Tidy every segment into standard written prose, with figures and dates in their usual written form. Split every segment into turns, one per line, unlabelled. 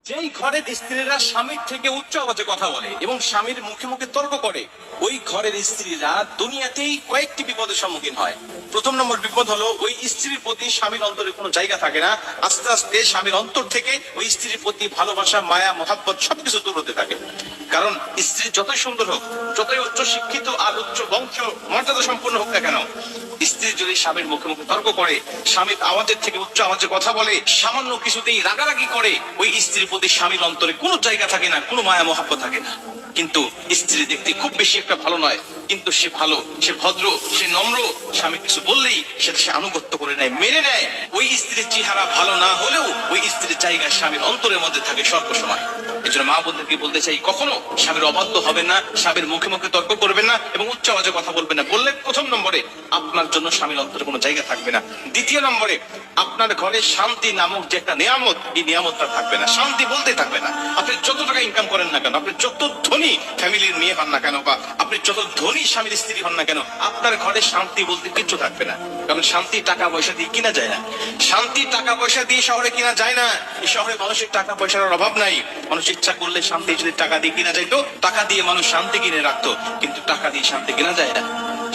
যেই ঘরের স্ত্রীরা স্বামীর থেকে উচ্চ আওয়াজে কথা বলে এবং স্বামীর মুখে মুখে তর্ক করে, ওই ঘরের স্ত্রীরা দুনিয়াতেই কয়েকটি বিপদের সম্মুখীন হয়। প্রথম নম্বর বিপদ হলো, ওই স্ত্রীর প্রতি স্বামীর অন্তরে কোনো জায়গা থাকে না। আস্তে আস্তে স্বামীর অন্তর থেকে ওই স্ত্রীর প্রতি ভালোবাসা, মায়া, মহাব্বত সবকিছু দূর হতে থাকে। কারণ স্ত্রী যতই সুন্দর হোক, যতই উচ্চ শিক্ষিত আর উচ্চ বংশ মর্যাদা সম্পন্ন হোক না কেন, স্ত্রী যদি স্বামীর মুখে মুখে তর্ক করে, স্বামীর আওয়াজের থেকে উচ্চ আওয়াজে কথা বলে, সামান্য কিছুতেই রাগারাগি করে, ওই স্ত্রীর প্রতি স্বামীর অন্তরে কোনো জায়গা থাকে না, কোনো মায়া মহাব্বত থাকে না। কিন্তু স্ত্রী দেখতে খুব বেশি একটা ভালো নয়, কিন্তু সে ভালো, সে ভদ্র, সে নম্র। স্বামী কিছু বললেই সেটা সে আনুগত্য করে নেয়, মেনে নেয়। ওই স্ত্রীর চেহারা ভালো না হলেও ওই স্ত্রীর জায়গা স্বামীর অন্তরের মধ্যে থাকে সর্বসময়। এই জন্য মা বোনদেরকে বলতে চাই, কখনো স্বামীর অবাধ্য হবে না, স্বামীর মুখে মুখে তর্ক করবেন না এবং উচ্চ আওয়াজে কথা বলবেন না। বললে প্রথম নম্বরে আপনার জন্য স্বামীর অন্তরে কোনো জায়গা থাকবে না। দ্বিতীয় নম্বরে, আপনার ঘরে শান্তি নামক যে একটা নিয়ামত, এই নিয়ামতটা থাকবে না। শান্তি বলতে থাকবে না। আপনি যত টাকা ইনকাম করেন না কেন, আপনি যত ধনী ফ্যামিলির মেয়ে হন না কেন, বা আপনি যত ধনী স্বামীর স্ত্রী হন না কেন, আপনার ঘরে শান্তি বলতে কিচ্ছু থাকবে না। কারণ শান্তি টাকা পয়সা দিয়ে কিনা যায় না। শান্তি টাকা পয়সা দিয়ে শহরে কিনা যায় না। এই শহরে মানুষের টাকা পয়সার অভাব নাই। মানুষ ইচ্ছা করলে শান্তি যদি টাকা দিয়ে কিনা যাইতো, টাকা দিয়ে মানুষ শান্তি কিনে রাখতো, কিন্তু টাকা দিয়ে শান্তি কিনা যায় না।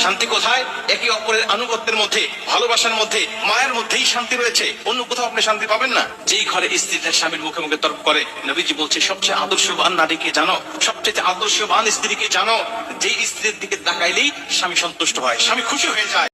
শান্তি কোথায়? একে অপরের আনুগত্যের মধ্যে, ভালোবাসার মধ্যে, মায়ের মধ্যেই শান্তি রয়েছে। অন্য কোথাও আপনি শান্তি পাবেন না। যেই ঘরে স্ত্রী তার স্বামীর মুখে মুখে তর্ক করে, নবীজি বলছে সবচেয়ে আদর্শবান নারীকে জানো, সবচেয়ে আদর্শবান স্ত্রীকে জানো, যেই স্ত্রীর দিকে তাকাইলেই স্বামী সন্তুষ্ট হয়, স্বামী খুশি হয়ে যায়।